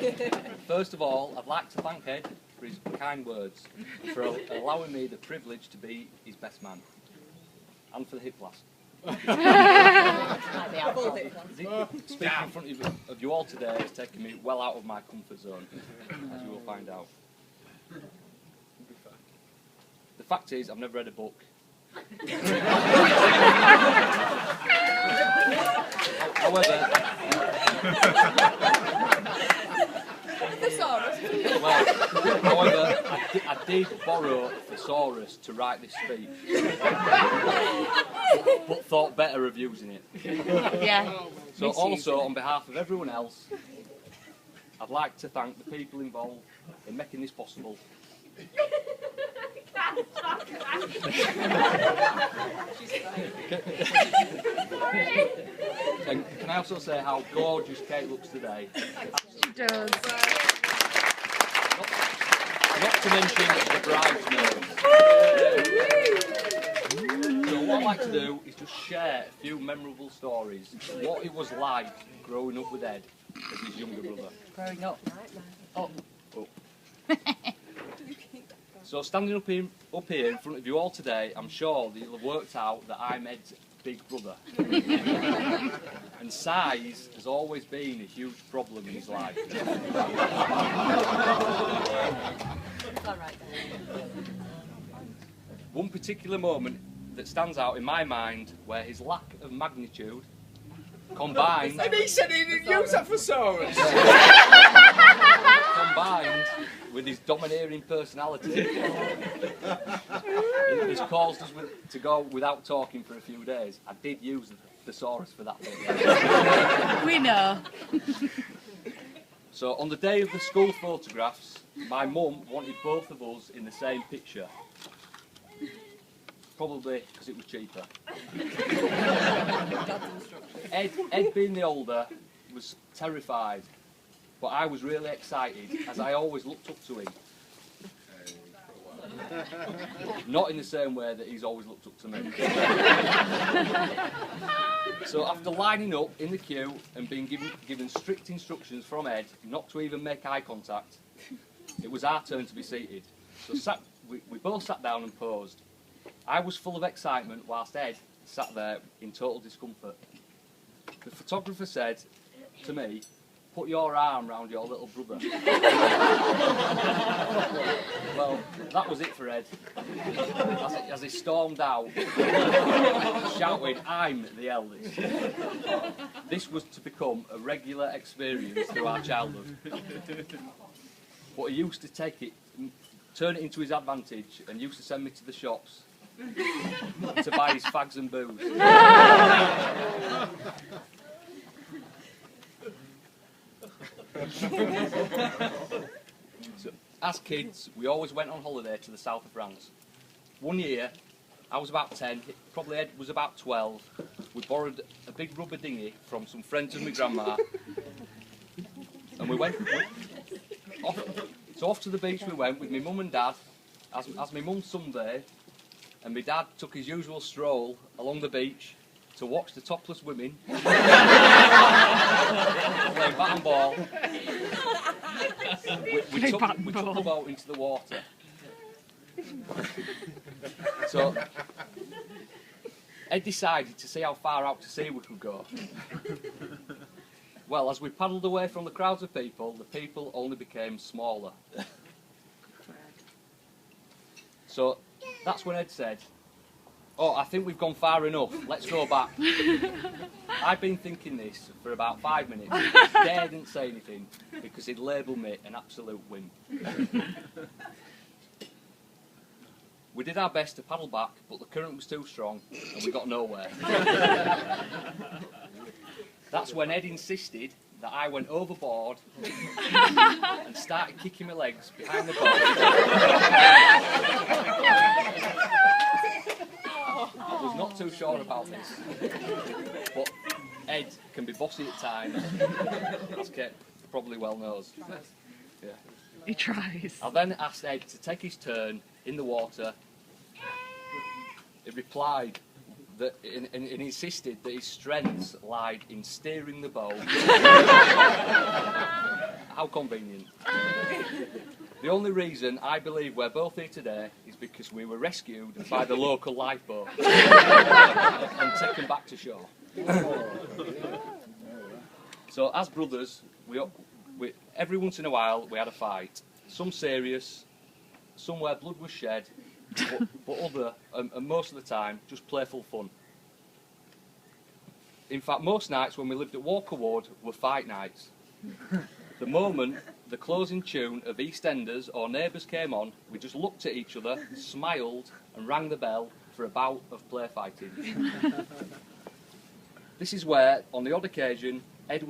Right. First of all, I'd like to thank Ed for his kind words, for allowing me the privilege to be his best man, and for the hip flask. Speaking in front of you all today has taken me well out of my comfort zone, as you will find out. The fact is, I've never read a book. However, I did borrow a thesaurus to write this speech, but thought better of using it. Yeah. So also, on behalf of everyone else, I'd like to thank the people involved in making this possible. And can I also say how gorgeous Kate looks today? She does. Not to mention the bridesmaids. So what I'd like to do is just share a few memorable stories. What it was like growing up with Ed as his younger brother. Growing up. Oh. So standing up here in front of you all today, I'm sure that you'll have worked out that I'm Ed's big brother. And size has always been a huge problem in his life. One particular moment that stands out in my mind where his lack of magnitude combined... And he said he didn't use that thesaurus! Combined with his domineering personality, it has caused us to go without talking for a few days. I did use the thesaurus for that bit. We know. So on the day of the school photographs, my mum wanted both of us in the same picture. Probably because it was cheaper. Ed being the older was terrified, but I was really excited as I always looked up to him. Not in the same way that he's always looked up to me. So after lining up in the queue and being given strict instructions from Ed not to even make eye contact, it was our turn to be seated. So we both sat down and posed. I was full of excitement whilst Ed sat there in total discomfort. The photographer said to me, "Put your arm round your little brother." Well, that was it for Ed. As he stormed out, shouting, "I'm the eldest." This was to become a regular experience through our childhood. But he used to turn it into his advantage, and used to send me to the shops to buy his fags and booze. So, as kids, we always went on holiday to the south of France. One year, I was about 10, probably Ed was about 12. We borrowed a big rubber dinghy from some friends of my grandma, and we went off to the beach. We went with my mum and dad, as my mum sunbathed, and my dad took his usual stroll along the beach to watch the topless women playing bat and ball. We took the boat into the water. So Ed decided to see how far out to sea we could go. Well, as we paddled away from the crowds of people, the people only became smaller. So that's when Ed said, "Oh, I think we've gone far enough, let's go back." I'd been thinking this for about 5 minutes. Dare didn't say anything because he'd labelled me an absolute wimp. We did our best to paddle back, but the current was too strong and we got nowhere. That's when Ed insisted that I went overboard and started kicking my legs behind the boat. I was not too sure about this, but Ed can be bossy at times, as Kate probably well knows. Yeah. He tries. I then asked Ed to take his turn in the water. He replied that and insisted that his strengths lied in steering the boat How convenient. The only reason I believe we're both here today is because we were rescued by the local lifeboat and taken back to shore. So as brothers, we every once in a while we had a fight. Some serious, some where blood was shed, but other, and most of the time, just playful fun. In fact, most nights when we lived at Walker Wood were fight nights. The moment the closing tune of EastEnders or Neighbours came on, we just looked at each other, smiled, and rang the bell for a bout of play fighting. This is where, on the odd occasion, Ed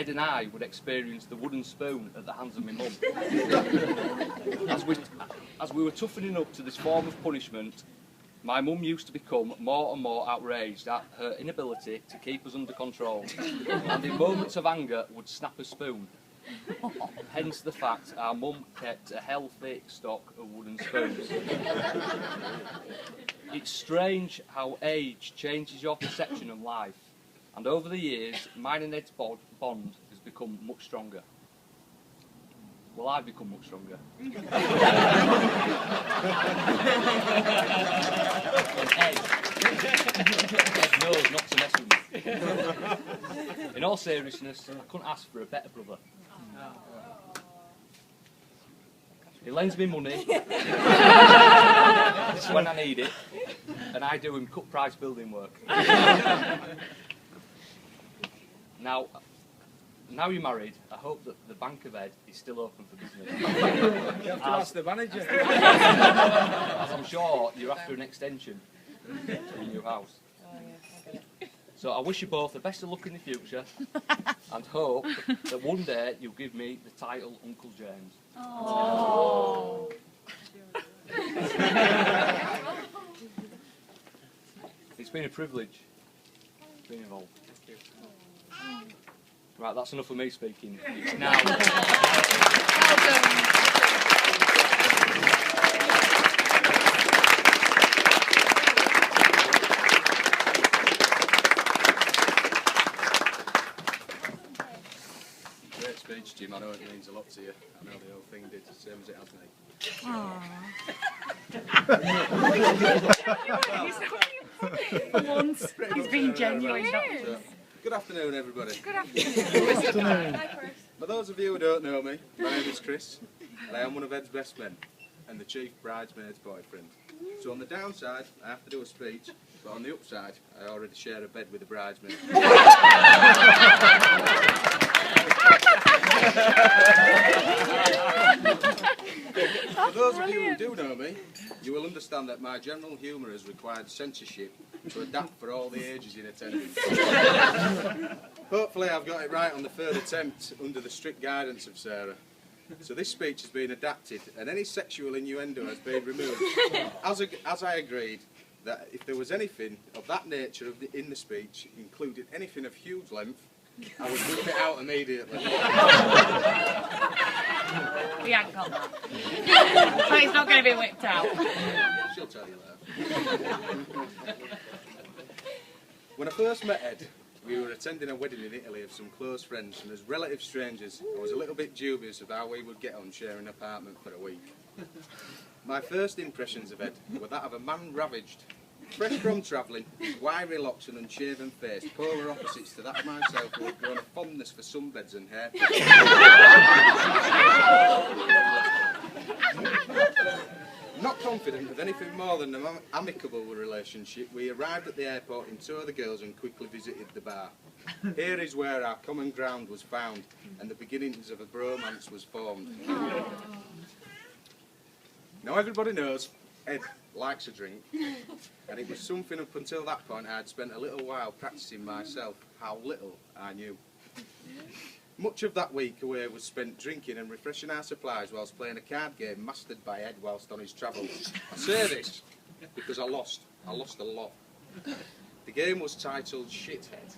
and I would experience the wooden spoon at the hands of my mum. As we were toughening up to this form of punishment, my mum used to become more and more outraged at her inability to keep us under control, and in moments of anger would snap a spoon. Hence the fact our mum kept a healthy stock of wooden spoons. It's strange how age changes your perception of life, and over the years, mine and Ed's bond has become much stronger. Well, I've become much stronger. And Ed knows not to mess with me. In all seriousness, I couldn't ask for a better brother. He lends me money when I need it, and I do him cut price building work. Now you're married, I hope that the Bank of Ed is still open for business. You have to ask the manager. As I'm sure you're after an extension to your new house. So I wish you both the best of luck in the future, and hope that one day you'll give me the title Uncle James. Oh. It's been a privilege being involved. Right, that's enough of me speaking. It's now. Great speech, Jim. I know it means a lot to you. I know the whole thing did the same as it has me. For once, he's being genuine. So, good afternoon, everybody. Good afternoon. For those of you who don't know me, my name is Chris, and I am one of Ed's best men and the chief bridesmaid's boyfriend. So on the downside, I have to do a speech, but on the upside, I already share a bed with the bridesmaid. For those of you who do know me, you will understand that my general humour has required censorship to adapt for all the ages in attendance. Hopefully I've got it right on the third attempt under the strict guidance of Sarah. So this speech has been adapted and any sexual innuendo has been removed, as I agreed that if there was anything of that nature in the speech, including anything of huge length, I would whip it out immediately. We ain't got that. So it's not going to be whipped out. She'll tell you later. When I first met Ed, we were attending a wedding in Italy of some close friends, and as relative strangers, I was a little bit dubious of how we would get on sharing an apartment for a week. My first impressions of Ed were that of a man ravaged. Fresh from travelling, his wiry locks and unshaven face, polar opposites to that of myself who had grown a fondness for sunbeds and hair. Not confident of anything more than an amicable relationship, we arrived at the airport in tow of the girls and quickly visited the bar. Here is where our common ground was found and the beginnings of a bromance was formed. Now everybody knows Ed likes a drink, and it was something up until that point I had spent a little while practising myself how little I knew. Much of that week away was spent drinking and refreshing our supplies whilst playing a card game mastered by Ed whilst on his travels. I say this because I lost a lot. The game was titled Shithead.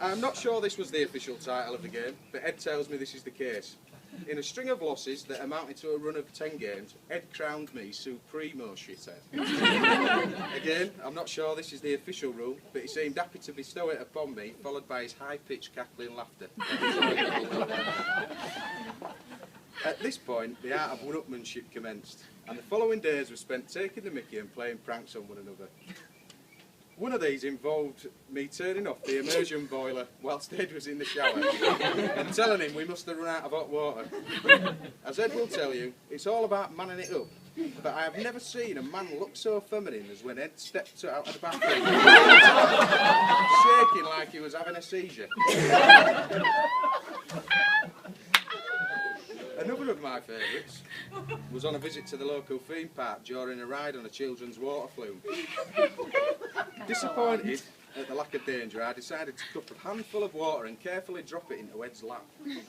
I'm not sure this was the official title of the game, but Ed tells me this is the case. In a string of losses that amounted to a run of 10 games, Ed crowned me supremo, she said. Again, I'm not sure this is the official rule, but he seemed happy to bestow it upon me, followed by his high-pitched cackling laughter. At this point, the art of one-upmanship commenced, and the following days were spent taking the mickey and playing pranks on one another. One of these involved me turning off the immersion boiler whilst Ed was in the shower and telling him we must have run out of hot water. As Ed will tell you, it's all about manning it up, but I have never seen a man look so feminine as when Ed stepped out of the bathroom, shaking like he was having a seizure. Another of my favourites was on a visit to the local theme park during a ride on a children's water flume. Disappointed at the lack of danger, I decided to cup a handful of water and carefully drop it into Ed's lap,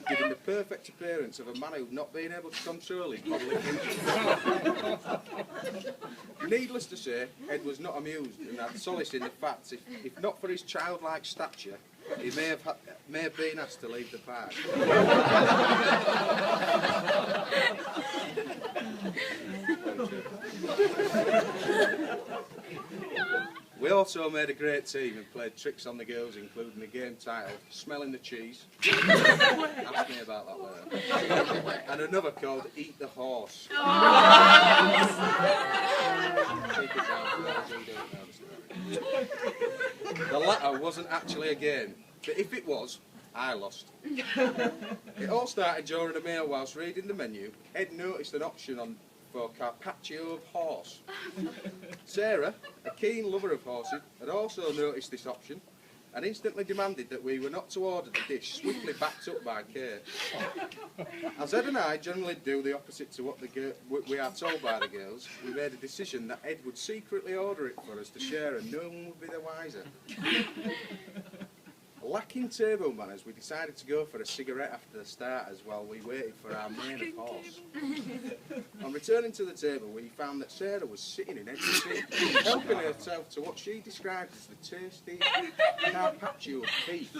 giving the perfect appearance of a man who'd not been able to control his bodily functions. Needless to say, Ed was not amused and had solace in the fact, if not for his childlike stature, he may have been asked to leave the park. We also made a great team and played tricks on the girls, including a game titled Smelling the Cheese. Ask me about that later. And another called Eat the Horse. The latter wasn't actually a game, but if it was, I lost. It all started during a meal whilst reading the menu. Ed noticed an option for carpaccio of horse. Sarah, a keen lover of horses, had also noticed this option and instantly demanded that we were not to order the dish, swiftly backed up by Kate. As Ed and I generally do the opposite to what we are told by the girls, we made a decision that Ed would secretly order it for us to share and no one would be the wiser. Lacking table manners, we decided to go for a cigarette after the starters while we waited for our main of horse. On returning to the table, we found that Sarah was sitting in Ed's seat, helping herself to what she described as the tasty carpaccio of beef.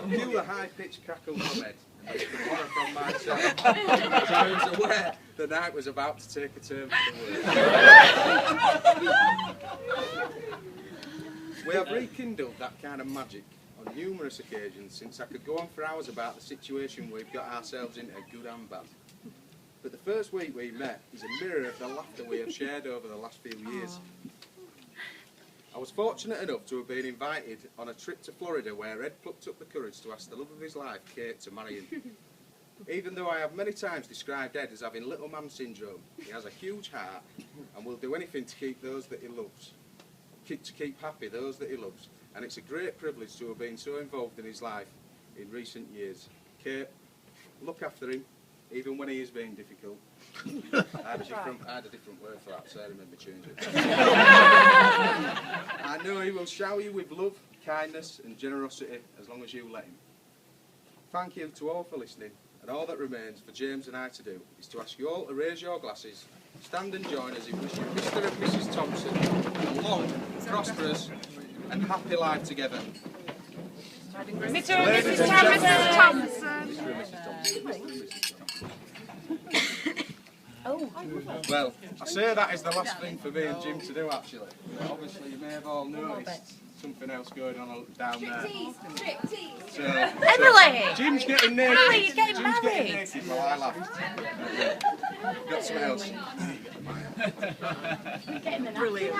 Cue the high-pitched cackle from Ed, and the horror from myself, as I was aware the night was about to take a turn for the worse. We have rekindled that kind of magic on numerous occasions since I could go on for hours about the situation we've got ourselves into, good and bad. But the first week we met is a mirror of the laughter we have shared over the last few years. I was fortunate enough to have been invited on a trip to Florida where Ed plucked up the courage to ask the love of his life, Kate, to marry him. Even though I have many times described Ed as having little man syndrome, he has a huge heart and will do anything to keep those that he loves. To keep happy those that he loves, and it's a great privilege to have been so involved in his life in recent years. Kate, look after him, even when he is being difficult. I had a different word for that, so I remember changing it. I know he will shower you with love, kindness and generosity as long as you let him. Thank you to all for listening, and all that remains for James and I to do is to ask you all to raise your glasses, stand and join us in wishing Mr. and Mrs. Thompson a long, prosperous and happy life together. Mr. and Mrs. Thompson. Well, I say that is the last thing for me and Jim to do actually. Obviously you may have all noticed something else going on down there. So, Emily! Jim's getting naked. Emily, you're getting Jim's married. getting naked while I laugh. Got something else. Brilliant.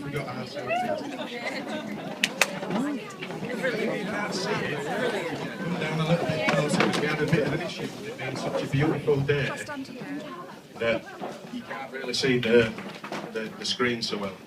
Forgot ourselves. Come down a little bit closer because we had a bit of an issue with it being such a beautiful day that you can't really see the screen so well.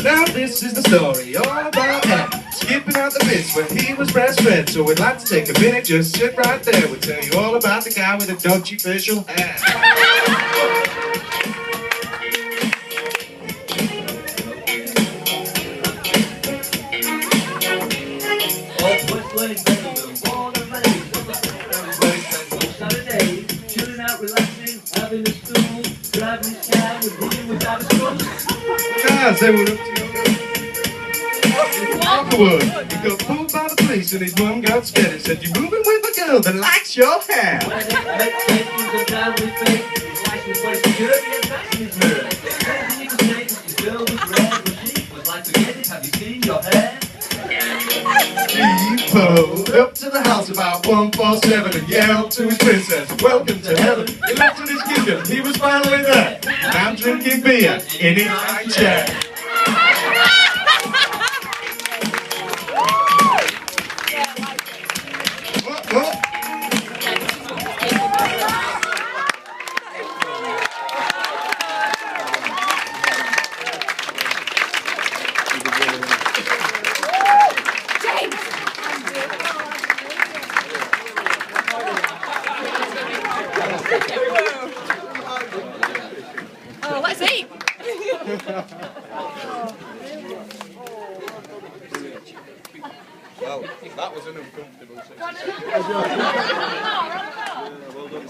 Now this is the story all about Ed, skipping out the bits where he was breastfed. So we'd like to take a minute, just sit right there. We'll tell you all about the guy with the dodgy facial hair. Guys, they were up to afterward, he got pulled by the police and his mum got scared and said, "You're moving with a girl that likes your hair." He pulled up to the house about 147 and yelled to his princess, "Welcome to heaven." He left in his kitchen, he was finally there. Now drinking beer in his high chair. Oh. Oh, let's eat. Well, that was an uncomfortable situation. No, no, no. Well done,